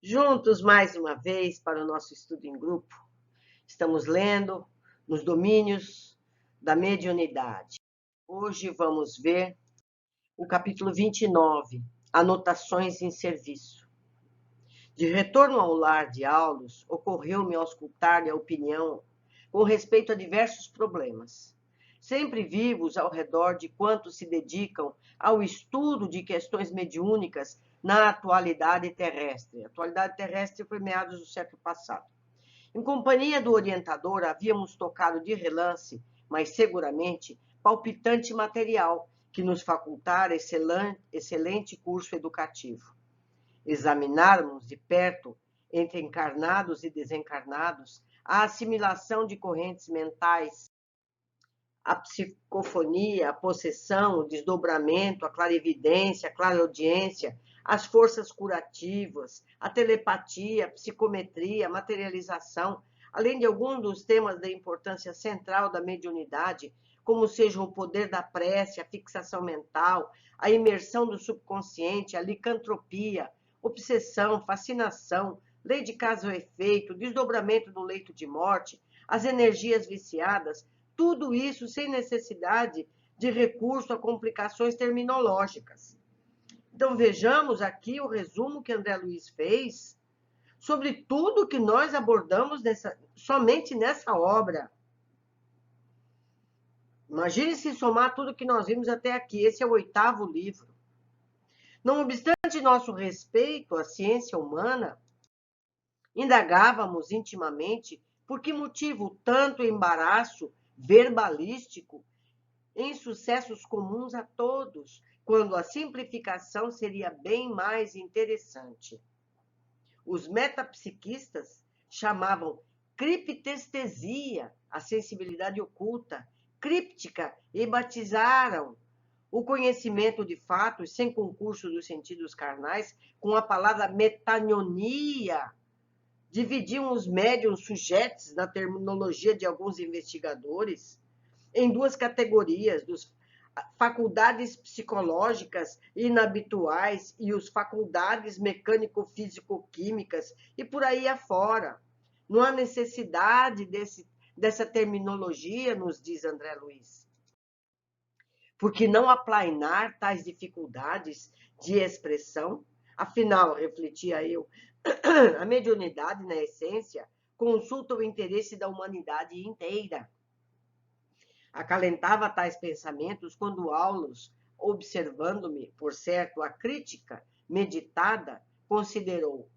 Juntos mais uma vez para o nosso estudo em grupo. Estamos lendo nos domínios da mediunidade. Hoje vamos ver o capítulo 29, Anotações em Serviço. De retorno ao lar de Aulos, ocorreu-me auscultar-lhe a opinião com respeito a diversos problemas, sempre vivos ao redor de quantos se dedicam ao estudo de questões mediúnicas na atualidade terrestre. A atualidade terrestre foi meados do século passado. Em companhia do orientador, havíamos tocado de relance, mas seguramente, palpitante material que nos facultara excelente curso educativo. Examinarmos de perto, entre encarnados e desencarnados, a assimilação de correntes mentais, a psicofonia, a possessão, o desdobramento, a clarividência, a clareaudiência, as forças curativas, a telepatia, a psicometria, a materialização, além de alguns dos temas da importância central da mediunidade, como sejam o poder da prece, a fixação mental, a imersão do subconsciente, a licantropia, obsessão, fascinação, lei de causa e efeito, desdobramento do leito de morte, as energias viciadas, tudo isso sem necessidade de recurso a complicações terminológicas. Então, vejamos aqui o resumo que André Luiz fez sobre tudo que nós abordamos somente nessa obra. Imagine se somar tudo que nós vimos até aqui. Esse é o 8º livro. Não obstante nosso respeito à ciência humana, indagávamos intimamente por que motivo tanto embaraço verbalístico em sucessos comuns a todos, quando a simplificação seria bem mais interessante. Os metapsiquistas chamavam criptestesia a sensibilidade oculta, críptica, e batizaram o conhecimento de fatos sem concurso dos sentidos carnais com a palavra metanionia. Dividiam os médiuns sujeitos, na terminologia de alguns investigadores, em duas categorias, dos faculdades psicológicas inabituais e os faculdades mecânico-físico-químicas, e por aí afora. Não há necessidade dessa terminologia, nos diz André Luiz. Porque não aplainar tais dificuldades de expressão? Afinal, refletia eu, a mediunidade, na essência, consulta o interesse da humanidade inteira. Acalentava tais pensamentos quando Aulos, observando-me, por certo, a crítica meditada, considerou: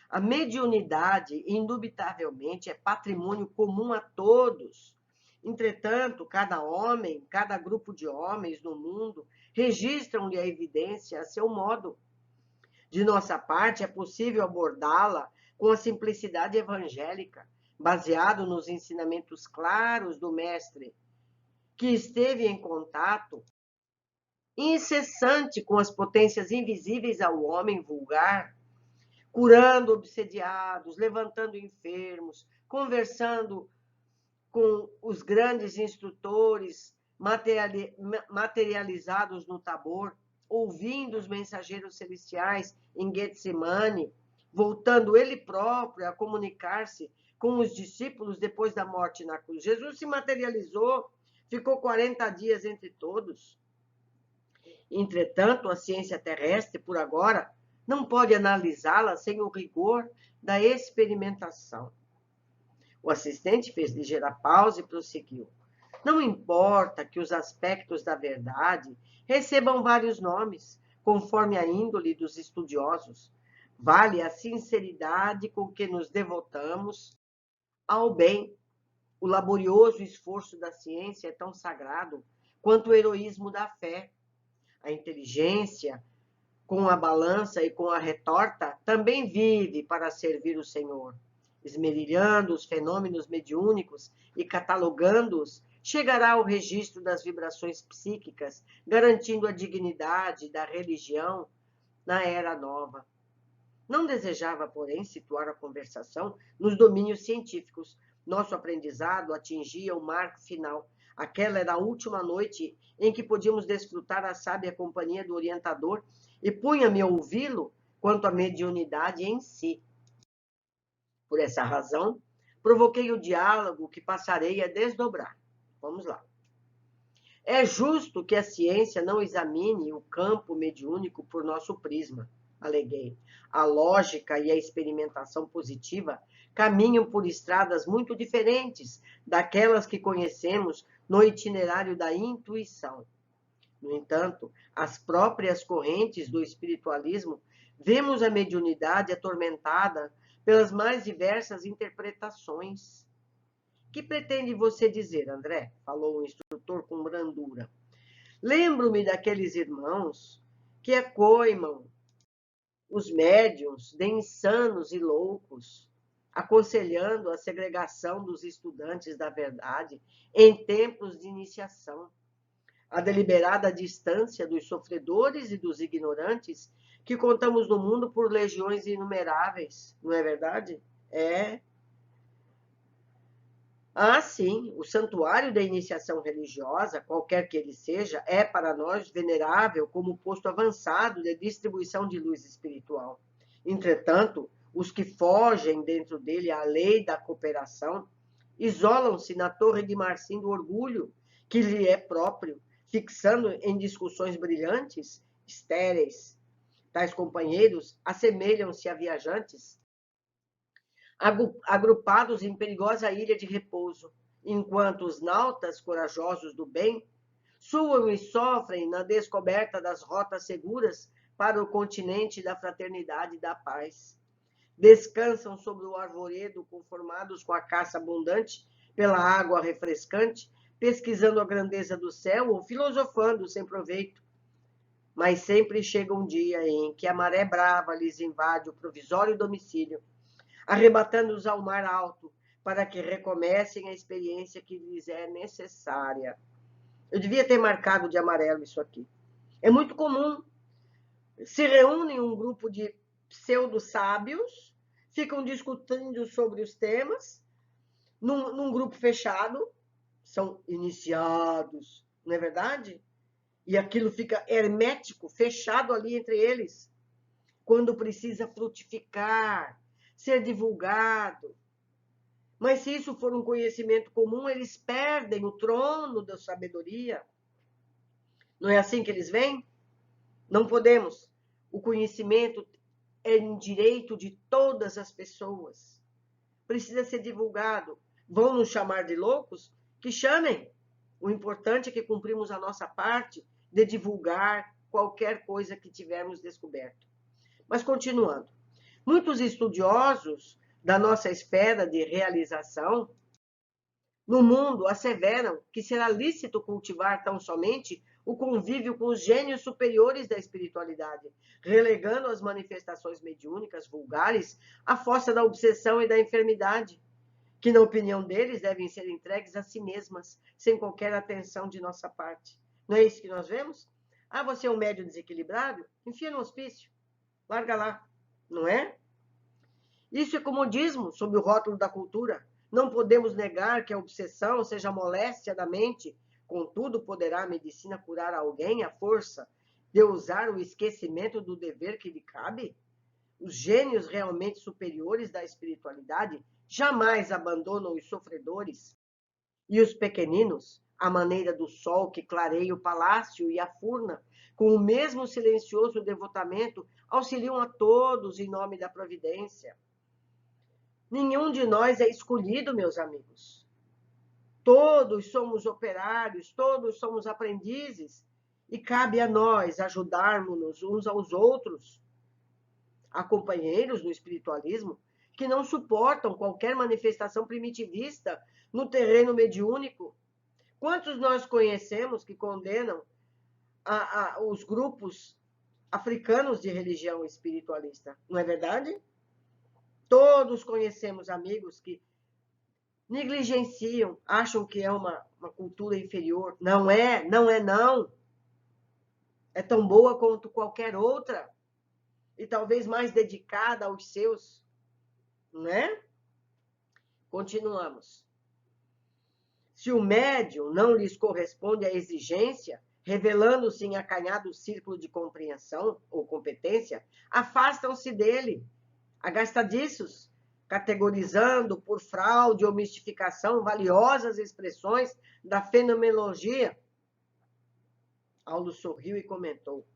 a mediunidade, indubitavelmente, é patrimônio comum a todos. Entretanto, cada homem, cada grupo de homens no mundo registram-lhe a evidência a seu modo. De nossa parte, é possível abordá-la com a simplicidade evangélica, baseado nos ensinamentos claros do Mestre, que esteve em contato incessante com as potências invisíveis ao homem vulgar, curando obsediados, levantando enfermos, conversando com os grandes instrutores materializados no Tabor, ouvindo os mensageiros celestiais em Getsemane, voltando ele próprio a comunicar-se com os discípulos depois da morte na cruz. Jesus se materializou, ficou 40 dias entre todos. Entretanto, a ciência terrestre, por agora, não pode analisá-la sem o rigor da experimentação. O assistente fez ligeira pausa e prosseguiu. Não importa que os aspectos da verdade recebam vários nomes, conforme a índole dos estudiosos. Vale a sinceridade com que nos devotamos ao bem. O laborioso esforço da ciência é tão sagrado quanto o heroísmo da fé. A inteligência, com a balança e com a retorta, também vive para servir o Senhor. Esmerilhando os fenômenos mediúnicos e catalogando-os, chegará ao registro das vibrações psíquicas, garantindo a dignidade da religião na era nova. Não desejava, porém, situar a conversação nos domínios científicos. Nosso aprendizado atingia o marco final. Aquela era a última noite em que podíamos desfrutar a sábia companhia do orientador, e punha-me a ouvi-lo quanto à mediunidade em si. Por essa razão, provoquei o diálogo que passarei a desdobrar. Vamos lá. É justo que a ciência não examine o campo mediúnico por nosso prisma, aleguei. A lógica e a experimentação positiva caminham por estradas muito diferentes daquelas que conhecemos no itinerário da intuição. No entanto, as próprias correntes do espiritualismo vemos a mediunidade atormentada pelas mais diversas interpretações. Que pretende você dizer, André? Falou o instrutor com brandura. Lembro-me daqueles irmãos que acoimam os médiuns de insanos e loucos, aconselhando a segregação dos estudantes da verdade em tempos de iniciação, a deliberada distância dos sofredores e dos ignorantes que contamos no mundo por legiões inumeráveis, não é verdade? É. Ah, sim, o santuário da iniciação religiosa, qualquer que ele seja, é para nós venerável como posto avançado de distribuição de luz espiritual. Entretanto, os que fogem dentro dele à lei da cooperação isolam-se na torre de marfim do orgulho que lhe é próprio, fixando em discussões brilhantes, estéreis. Tais companheiros assemelham-se a viajantes agrupados em perigosa ilha de repouso, enquanto os nautas corajosos do bem suam e sofrem na descoberta das rotas seguras para o continente da fraternidade e da paz. Descansam sobre o arvoredo, conformados com a caça abundante pela água refrescante, pesquisando a grandeza do céu ou filosofando sem proveito. Mas sempre chega um dia em que a maré brava lhes invade o provisório domicílio, arrebatando-os ao mar alto, para que recomecem a experiência que lhes é necessária. Eu devia ter marcado de amarelo isso aqui. É muito comum. Se reúnem um grupo de pseudo-sábios, ficam discutindo sobre os temas, num grupo fechado, são iniciados, não é verdade? E aquilo fica hermético, fechado ali entre eles. Quando precisa frutificar, ser divulgado. Mas se isso for um conhecimento comum, eles perdem o trono da sabedoria. Não é assim que eles veem? Não podemos. O conhecimento é em direito de todas as pessoas. Precisa ser divulgado. Vão nos chamar de loucos? Que chamem. O importante é que cumprimos a nossa parte de divulgar qualquer coisa que tivermos descoberto. Mas continuando. Muitos estudiosos da nossa esfera de realização no mundo asseveram que será lícito cultivar tão somente o convívio com os gênios superiores da espiritualidade, relegando as manifestações mediúnicas vulgares à fossa da obsessão e da enfermidade, que, na opinião deles, devem ser entregues a si mesmas, sem qualquer atenção de nossa parte. Não é isso que nós vemos? Ah, você é um médium desequilibrado? Enfia no hospício. Larga lá. Não é? Isso é comodismo sob o rótulo da cultura. Não podemos negar que a obsessão seja a moléstia da mente, contudo, poderá a medicina curar alguém à força de usar o esquecimento do dever que lhe cabe? Os gênios realmente superiores da espiritualidade jamais abandonam os sofredores e os pequeninos, à maneira do sol que clareia o palácio e a furna, com o mesmo silencioso devotamento, auxiliam a todos em nome da providência. Nenhum de nós é escolhido, meus amigos. Todos somos operários, todos somos aprendizes, e cabe a nós ajudarmos-nos uns aos outros. Há companheiros no espiritualismo que não suportam qualquer manifestação primitivista no terreno mediúnico. Quantos nós conhecemos que condenam os grupos africanos de religião espiritualista? Não é verdade? Todos conhecemos amigos que negligenciam, acham que é uma cultura inferior. Não é, não é não. É tão boa quanto qualquer outra. E talvez mais dedicada aos seus, né? Continuamos. Se o médium não lhes corresponde à exigência, revelando-se em acanhado círculo de compreensão ou competência, afastam-se dele, agastadiços, categorizando por fraude ou mistificação valiosas expressões da fenomenologia. Aulo sorriu e comentou: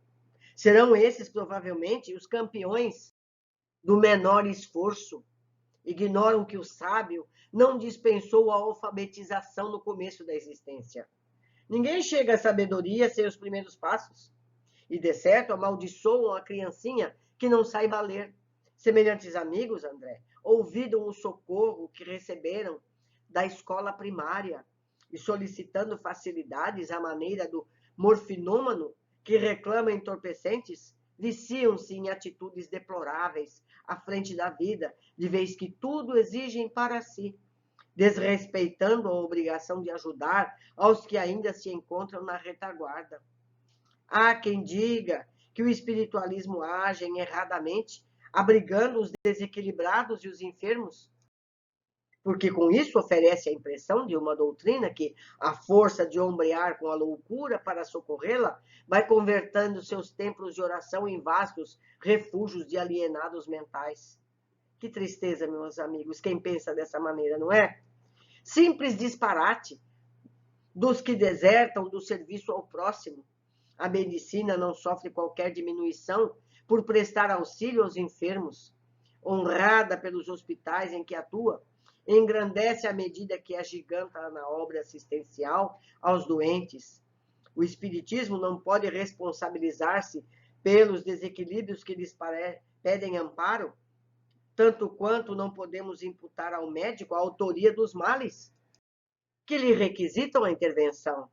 serão esses provavelmente os campeões do menor esforço. Ignoram que o sábio não dispensou a alfabetização no começo da existência. Ninguém chega à sabedoria sem os primeiros passos. E, de certo, amaldiçoam a criancinha que não saiba ler. Semelhantes amigos, André, ouvidam o socorro que receberam da escola primária e solicitando facilidades à maneira do morfinômano que reclama entorpecentes, viciam-se em atitudes deploráveis à frente da vida, de vez que tudo exigem para si, desrespeitando a obrigação de ajudar aos que ainda se encontram na retaguarda. Há quem diga que o espiritualismo age erradamente, abrigando os desequilibrados e os enfermos, porque com isso oferece a impressão de uma doutrina que, à força de ombrear com a loucura para socorrê-la, vai convertendo seus templos de oração em vastos refúgios de alienados mentais. Que tristeza, meus amigos, quem pensa dessa maneira, não é? Simples disparate dos que desertam do serviço ao próximo. A medicina não sofre qualquer diminuição por prestar auxílio aos enfermos. Honrada pelos hospitais em que atua, engrandece à medida que agiganta na obra assistencial aos doentes. O Espiritismo não pode responsabilizar-se pelos desequilíbrios que lhes pedem amparo, tanto quanto não podemos imputar ao médico a autoria dos males que lhe requisitam a intervenção.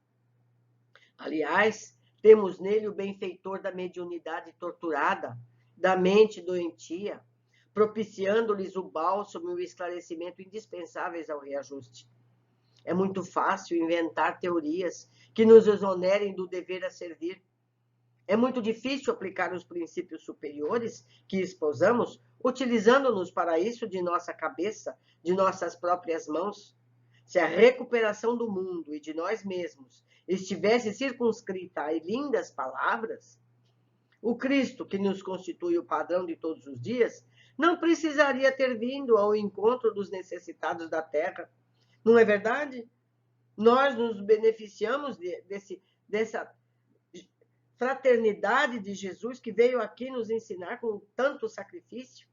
Aliás, temos nele o benfeitor da mediunidade torturada, da mente doentia, propiciando-lhes o bálsamo e o esclarecimento indispensáveis ao reajuste. É muito fácil inventar teorias que nos exonerem do dever a servir. É muito difícil aplicar os princípios superiores que esposamos, utilizando-nos para isso de nossa cabeça, de nossas próprias mãos. Se a recuperação do mundo e de nós mesmos estivesse circunscrita a lindas palavras, o Cristo, que nos constitui o padrão de todos os dias, não precisaria ter vindo ao encontro dos necessitados da terra. Não é verdade? Nós nos beneficiamos dessa fraternidade de Jesus que veio aqui nos ensinar com tanto sacrifício.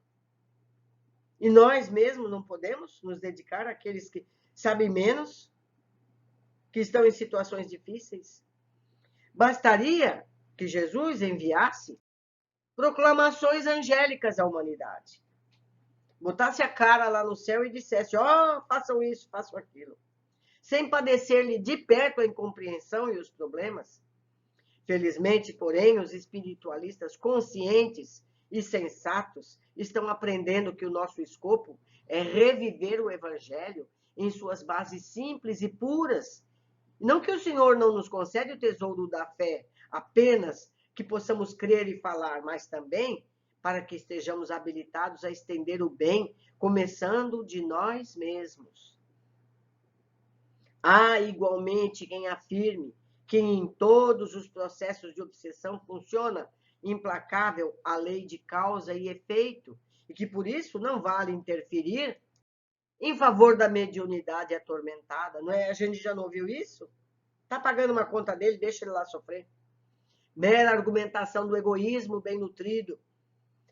E nós mesmos não podemos nos dedicar àqueles que sabem menos, que estão em situações difíceis. Bastaria que Jesus enviasse proclamações angélicas à humanidade. Botasse a cara lá no céu e dissesse: ó, façam isso, façam aquilo. Sem padecer-lhe de perto a incompreensão e os problemas. Felizmente, porém, os espiritualistas conscientes e sensatos estão aprendendo que o nosso escopo é reviver o Evangelho em suas bases simples e puras. Não que o Senhor não nos concede o tesouro da fé, apenas que possamos crer e falar, mas também para que estejamos habilitados a estender o bem, começando de nós mesmos. Há igualmente quem afirme que em todos os processos de obsessão funciona implacável a lei de causa e efeito, e que por isso não vale interferir em favor da mediunidade atormentada, não é? A gente já não ouviu isso? Está pagando uma conta dele, deixa ele lá sofrer. Mera argumentação do egoísmo bem nutrido.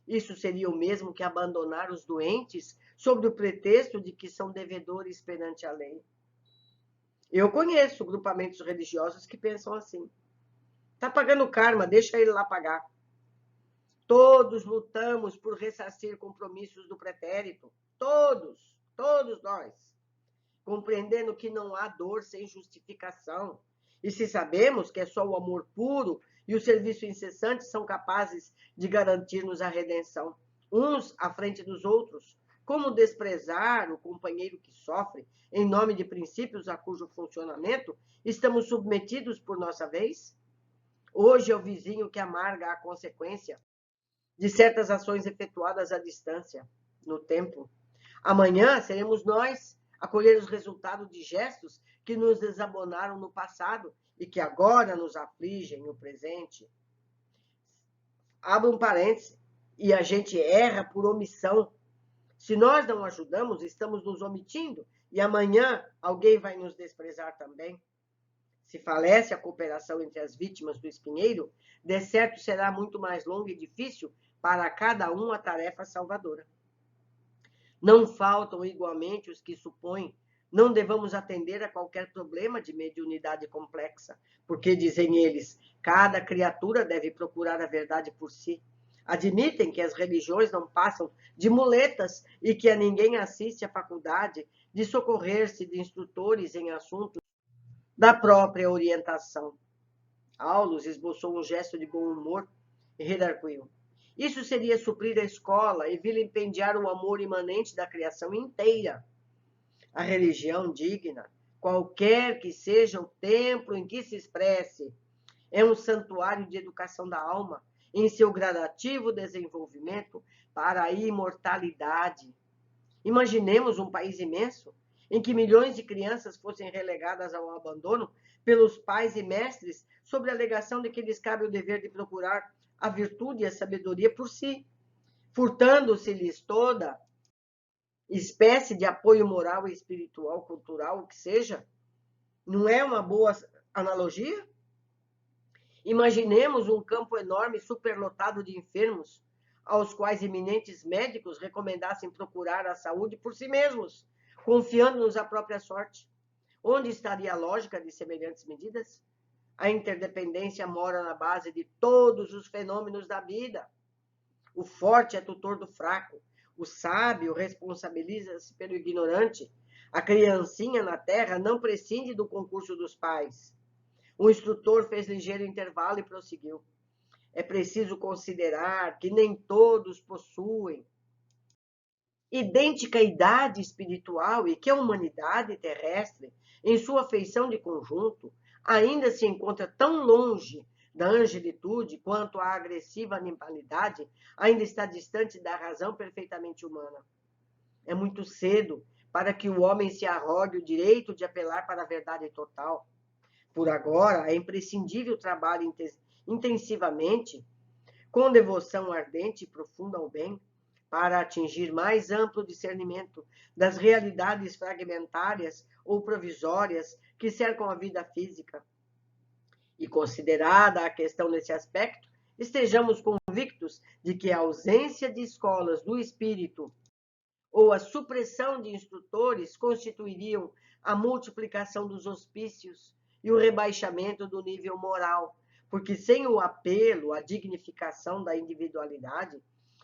Isso seria o mesmo que abandonar os doentes sob o pretexto de que são devedores perante a lei. Eu conheço grupamentos religiosos que pensam assim. Está pagando karma, deixa ele lá pagar. Todos lutamos por ressarcir compromissos do pretérito. Todos nós. Compreendendo que não há dor sem justificação. E se sabemos que é só o amor puro e o serviço incessante são capazes de garantir-nos a redenção, uns à frente dos outros, como desprezar o companheiro que sofre em nome de princípios a cujo funcionamento estamos submetidos por nossa vez? Hoje é o vizinho que amarga a consequência de certas ações efetuadas à distância, no tempo. Amanhã seremos nós a colher os resultados de gestos que nos desabonaram no passado e que agora nos afligem no presente, abra um parêntese, e a gente erra por omissão. Se nós não ajudamos, estamos nos omitindo, e amanhã alguém vai nos desprezar também. Se falece a cooperação entre as vítimas do espinheiro, de certo será muito mais longa e difícil para cada um a tarefa salvadora. Não faltam igualmente os que supõem não devamos atender a qualquer problema de mediunidade complexa, porque, dizem eles, cada criatura deve procurar a verdade por si. Admitem que as religiões não passam de muletas e que a ninguém assiste à faculdade de socorrer-se de instrutores em assuntos da própria orientação. Aulus esboçou um gesto de bom humor e redarguiu. Isso seria suprir a escola e vilipendiar o amor imanente da criação inteira. A religião digna, qualquer que seja o templo em que se expresse, é um santuário de educação da alma em seu gradativo desenvolvimento para a imortalidade. Imaginemos um país imenso em que milhões de crianças fossem relegadas ao abandono pelos pais e mestres sob a alegação de que lhes cabe o dever de procurar a virtude e a sabedoria por si, furtando-se-lhes toda espécie de apoio moral e espiritual, cultural, o que seja. Não é uma boa analogia? Imaginemos um campo enorme superlotado de enfermos, aos quais eminentes médicos recomendassem procurar a saúde por si mesmos, confiando-nos à própria sorte. Onde estaria a lógica de semelhantes medidas? A interdependência mora na base de todos os fenômenos da vida. O forte é tutor do fraco, o sábio responsabiliza-se pelo ignorante, a criancinha na terra não prescinde do concurso dos pais. O instrutor fez ligeiro intervalo e prosseguiu. É preciso considerar que nem todos possuem idêntica idade espiritual e que a humanidade terrestre, em sua feição de conjunto, ainda se encontra tão longe da angelitude quanto a agressiva animalidade ainda está distante da razão perfeitamente humana. É muito cedo para que o homem se arrogue o direito de apelar para a verdade total. Por agora, é imprescindível trabalhar intensivamente, com devoção ardente e profunda ao bem, para atingir mais amplo discernimento das realidades fragmentárias ou provisórias que cercam a vida física. E considerada a questão nesse aspecto, estejamos convictos de que a ausência de escolas do espírito ou a supressão de instrutores constituiriam a multiplicação dos hospícios e o rebaixamento do nível moral, porque sem o apelo à dignificação da individualidade,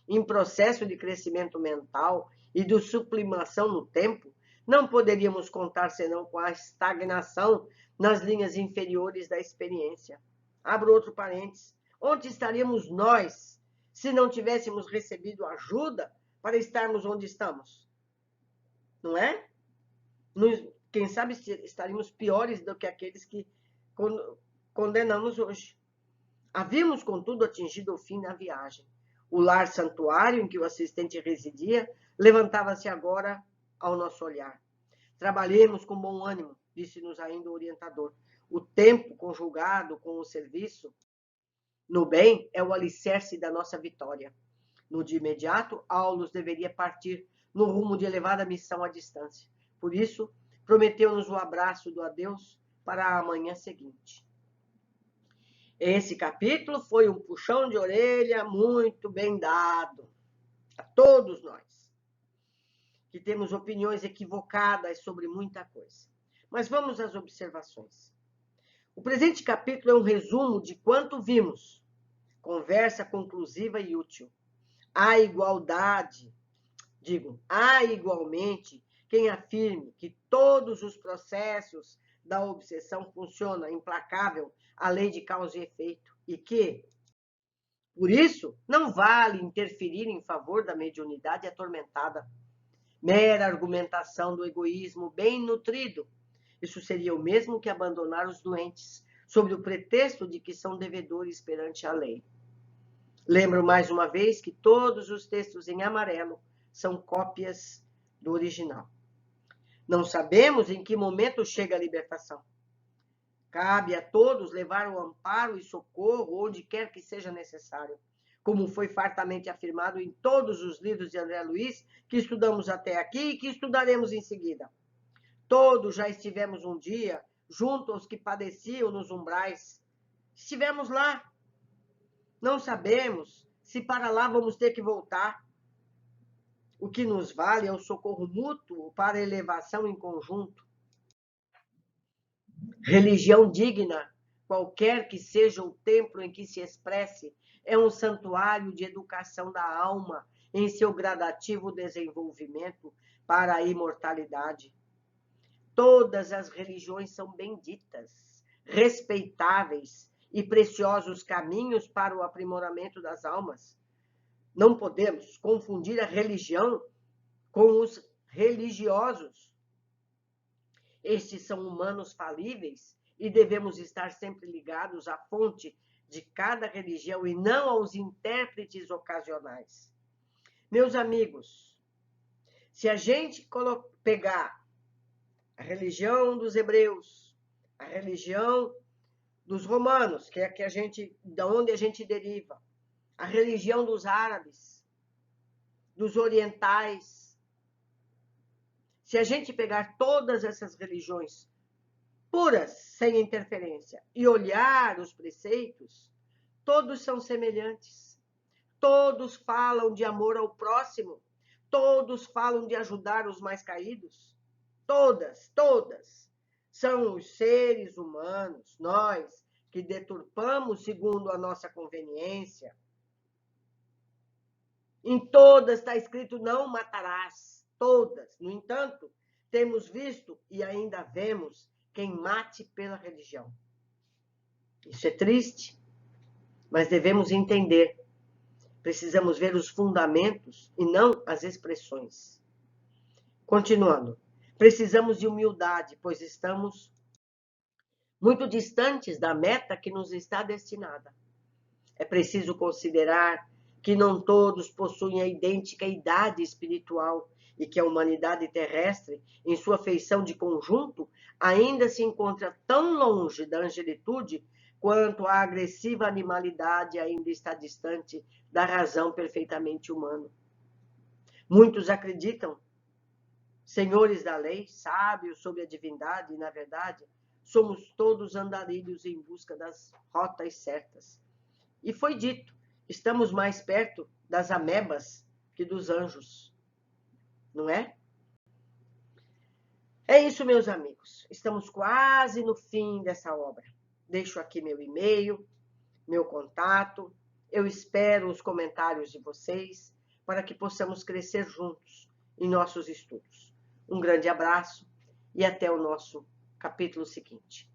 em processo de crescimento mental e de sublimação no tempo, não poderíamos contar senão com a estagnação nas linhas inferiores da experiência. Abro outro parênteses. Onde estaríamos nós se não tivéssemos recebido ajuda para estarmos onde estamos? Não é? Quem sabe estaríamos piores do que aqueles que condenamos hoje. Havíamos, contudo, atingido o fim da viagem. O lar santuário em que o assistente residia levantava-se agora ao nosso olhar. Trabalhemos com bom ânimo, disse-nos ainda o orientador. O tempo conjugado com o serviço no bem é o alicerce da nossa vitória. No de imediato, Aulus deveria partir no rumo de elevada missão à distância. Por isso, prometeu-nos o abraço do adeus para a manhã seguinte. Esse capítulo foi um puxão de orelha muito bem dado a todos nós, que temos opiniões equivocadas sobre muita coisa. Mas vamos às observações. O presente capítulo é um resumo de quanto vimos. Conversa conclusiva e útil. Há igualmente quem afirme que todos os processos da obsessão funcionam implacável a lei de causa e efeito e que, por isso, não vale interferir em favor da mediunidade atormentada. Mera argumentação do egoísmo bem nutrido. Isso seria o mesmo que abandonar os doentes, sob o pretexto de que são devedores perante a lei. Lembro mais uma vez que todos os textos em amarelo são cópias do original. Não sabemos em que momento chega a libertação. Cabe a todos levar o amparo e socorro onde quer que seja necessário, como foi fartamente afirmado em todos os livros de André Luiz, que estudamos até aqui e que estudaremos em seguida. Todos já estivemos um dia junto aos que padeciam nos umbrais. Estivemos lá. Não sabemos se para lá vamos ter que voltar. O que nos vale é o socorro mútuo para a elevação em conjunto. Religião digna, qualquer que seja o templo em que se expresse, é um santuário de educação da alma em seu gradativo desenvolvimento para a imortalidade. Todas as religiões são benditas, respeitáveis e preciosos caminhos para o aprimoramento das almas. Não podemos confundir a religião com os religiosos. Estes são humanos falíveis e devemos estar sempre ligados à fonte de cada religião e não aos intérpretes ocasionais. Meus amigos, se a gente pegar a religião dos hebreus, a religião dos romanos, que é que da onde a gente deriva, a religião dos árabes, dos orientais, se a gente pegar todas essas religiões puras, sem interferência, e olhar os preceitos, todos são semelhantes. Todos falam de amor ao próximo. Todos falam de ajudar os mais caídos. Todas. São os seres humanos, nós, que deturpamos segundo a nossa conveniência. Em todas está escrito não matarás. Todas. No entanto, temos visto e ainda vemos quem mate pela religião. Isso é triste, mas devemos entender. Precisamos ver os fundamentos e não as expressões. Continuando. Precisamos de humildade, pois estamos muito distantes da meta que nos está destinada. É preciso considerar que não todos possuem a idêntica idade espiritual e que a humanidade terrestre, em sua feição de conjunto, ainda se encontra tão longe da angelitude quanto a agressiva animalidade ainda está distante da razão perfeitamente humana. Muitos acreditam, senhores da lei, sábios sobre a divindade, e, na verdade, somos todos andarilhos em busca das rotas certas. E foi dito, estamos mais perto das amebas que dos anjos, não é? É isso, meus amigos. Estamos quase no fim dessa obra. Deixo aqui meu e-mail, meu contato. Eu espero os comentários de vocês para que possamos crescer juntos em nossos estudos. Um grande abraço e até o nosso capítulo seguinte.